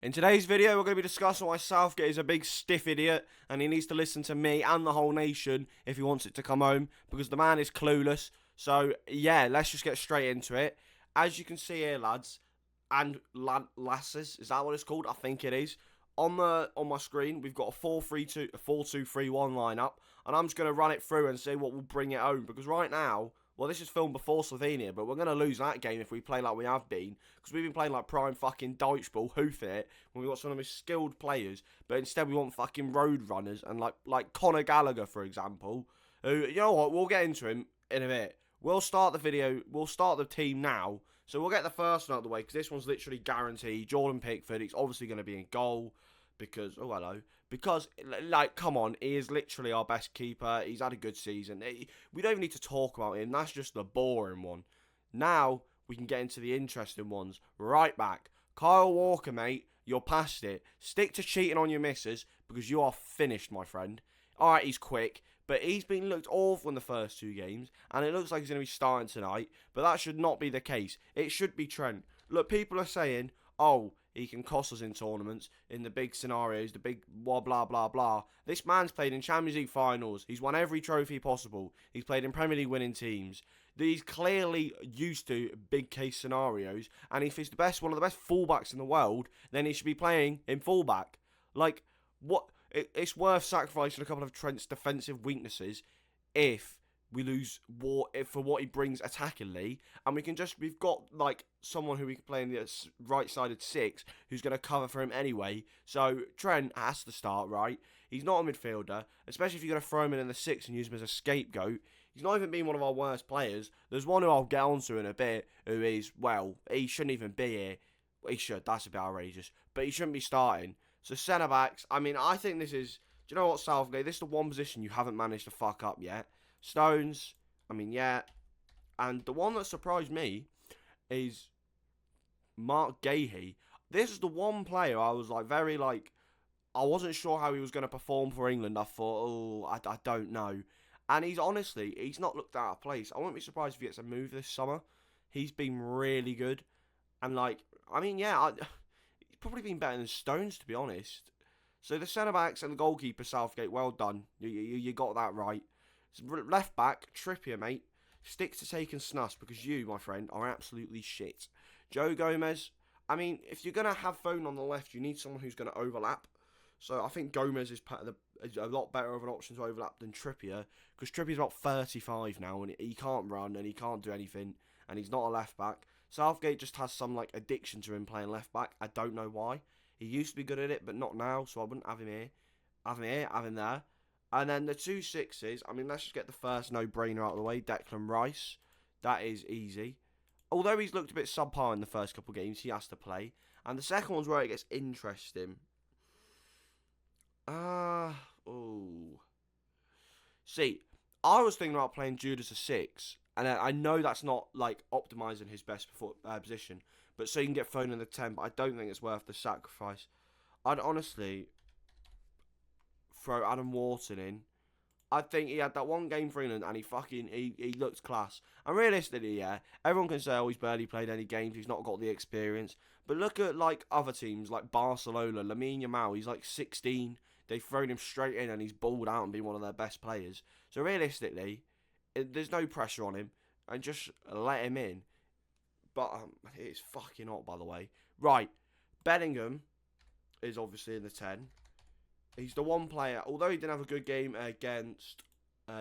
In today's video, we're going to be discussing why Southgate is a big stiff idiot and he needs to listen to me and the whole nation if he wants it to come home, because the man is clueless. So, yeah, let's just get straight into it. As you can see here, lads and lasses, is that what it's called? I think it is. On my screen, we've got a 4-3-2, a 4-2-3-1 lineup, and I'm just going to run it through and see what will bring it home, because right now, well, this is filmed before Slovenia, but we're going to lose that game if we play like we have been, because we've been playing like prime fucking Deutschball, hoof it, when we've got some of the most skilled players, but instead we want fucking road runners, and like Conor Gallagher, for example, who, you know what, we'll get into him in a bit. We'll start the team now, so we'll get the first one out of the way, because this one's literally guaranteed. Jordan Pickford, he's obviously going to be in goal, because, oh hello, because, like, come on, he is literally our best keeper. He's had a good season. We don't even need to talk about him. That's just the boring one. Now, we can get into the interesting ones. Right back. Kyle Walker, mate, you're past it. Stick to cheating on your misses, because you are finished, my friend. Alright, he's quick, but he's been looked awful in the first two games, and it looks like he's going to be starting tonight, but that should not be the case. It should be Trent. Look, people are saying, oh, he can cost us in tournaments, in the big scenarios, the big blah, blah, blah, blah. This man's played in Champions League finals. He's won every trophy possible. He's played in Premier League winning teams. He's clearly used to big case scenarios, and if he's one of the best fullbacks in the world, then he should be playing in fullback. Like, what? It's worth sacrificing a couple of Trent's defensive weaknesses if we lose for what he brings attackingly, and we've got like someone who we can play in the right-sided six who's going to cover for him anyway. So Trent has to start, right? He's not a midfielder, especially if you're going to throw him in the six and use him as a scapegoat. He's not even been one of our worst players. There's one who I'll get onto in a bit who is, well, he shouldn't even be here. He should, that's a bit outrageous, but he shouldn't be starting. So centre-backs, I mean, I think this is, do you know what, Southgate, this is the one position you haven't managed to fuck up yet. Stones, I mean, yeah. And the one that surprised me is Mark Gahey. This is the one player I was like I wasn't sure how he was going to perform for England. I thought, oh, I don't know. And he's not looked out of place. I wouldn't be surprised if he gets a move this summer. He's been really good. And like, I mean, yeah, he's probably been better than Stones, to be honest. So the centre-backs and the goalkeeper, Southgate, well done. You got that right. Left back, Trippier, mate. Stick to taking snus, because you, my friend, are absolutely shit. Joe Gomez, I mean, if you're going to have Foden on the left, you need someone who's going to overlap. So I think Gomez is a lot better of an option to overlap than Trippier, because Trippier's about 35 now, and he can't run, and he can't do anything, and he's not a left back. Southgate just has some like addiction to him playing left back. I don't know why. He used to be good at it, but not now, so I wouldn't have him here. Have him there. And then the two sixes, I mean, let's just get the first no-brainer out of the way. Declan Rice. That is easy. Although he's looked a bit subpar in the first couple of games, he has to play. And the second one's where it gets interesting. See, I was thinking about playing Jude as a 6. And I know that's not, like, optimising his best position. But so you can get Foden in the 10, but I don't think it's worth the sacrifice. I'd honestly throw Adam Wharton in. I think he had that one game for England and he looked class. And realistically, yeah, everyone can say, oh, he's barely played any games, he's not got the experience. But look at like other teams like Barcelona, Lamine Yamal, he's like 16. They've thrown him straight in and he's balled out and been one of their best players. So realistically, there's no pressure on him and just let him in. But it's fucking hot, by the way. Right, Bellingham is obviously in the 10. He's the one player, although he didn't have a good game against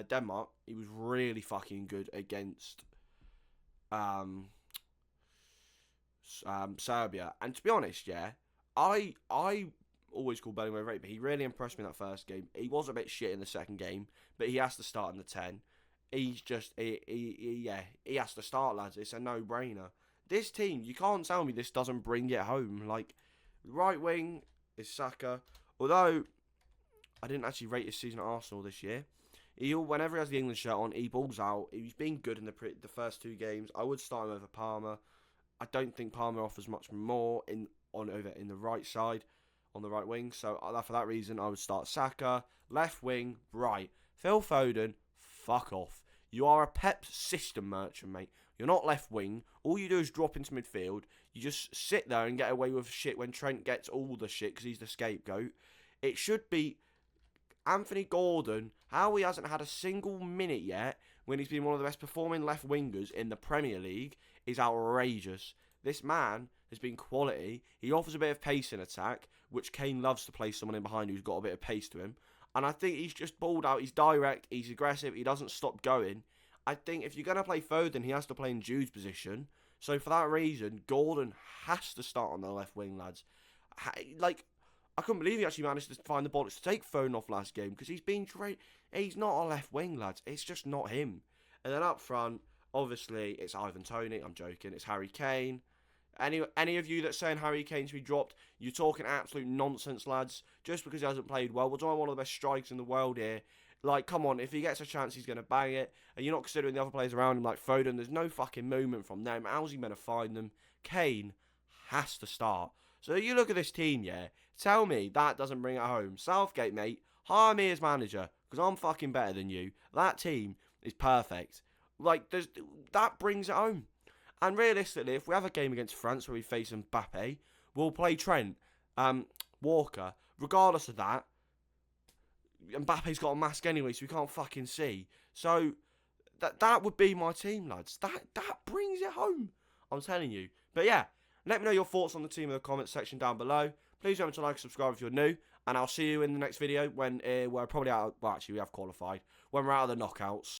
Denmark, he was really fucking good against Serbia. And to be honest, yeah, I always call Bellingham overrated, but he really impressed me in that first game. He was a bit shit in the second game, but he has to start in the 10. He's just, he has to start, lads. It's a no-brainer. This team, you can't tell me this doesn't bring it home. Like, right wing is Saka. Although I didn't actually rate his season at Arsenal this year. Whenever he has the England shirt on, he balls out. He's been good in the first two games. I would start him over Palmer. I don't think Palmer offers much more over in the right side, on the right wing. So for that reason, I would start Saka. Left wing, right. Phil Foden, fuck off. You are a Pep system merchant, mate. You're not left wing. All you do is drop into midfield. You just sit there and get away with shit when Trent gets all the shit because he's the scapegoat. It should be Anthony Gordon. How he hasn't had a single minute yet when he's been one of the best performing left wingers in the Premier League is outrageous. This man has been quality. He offers a bit of pace in attack, which Kane loves to play someone in behind who's got a bit of pace to him. And I think he's just balled out. He's direct. He's aggressive. He doesn't stop going. I think if you're going to play Foden, he has to play in Jude's position. So for that reason, Gordon has to start on the left wing, lads. Like, I couldn't believe he actually managed to find the bollocks to take Foden off last game because he's been great. He's not a left wing, lads. It's just not him. And then up front, obviously, it's Ivan Toney. I'm joking. It's Harry Kane. Any of you that's saying Harry Kane should be dropped, you're talking absolute nonsense, lads. Just because he hasn't played well. We're doing one of the best strikers in the world here. Like, come on, if he gets a chance, he's going to bang it. And you're not considering the other players around him, like Foden. There's no fucking movement from them. How's he going to find them? Kane has to start. So you look at this team, yeah, tell me that doesn't bring it home. Southgate, mate, hire me as manager, because I'm fucking better than you. That team is perfect. Like, that brings it home. And realistically, if we have a game against France where we face Mbappe, we'll play Trent, Walker. Regardless of that, Mbappe's got a mask anyway, so we can't fucking see. So that would be my team, lads. That brings it home. I'm telling you. But yeah, let me know your thoughts on the team in the comments section down below. Please remember to like and subscribe if you're new. And I'll see you in the next video when we're probably out. Well, actually, we have qualified. When we're out of the knockouts.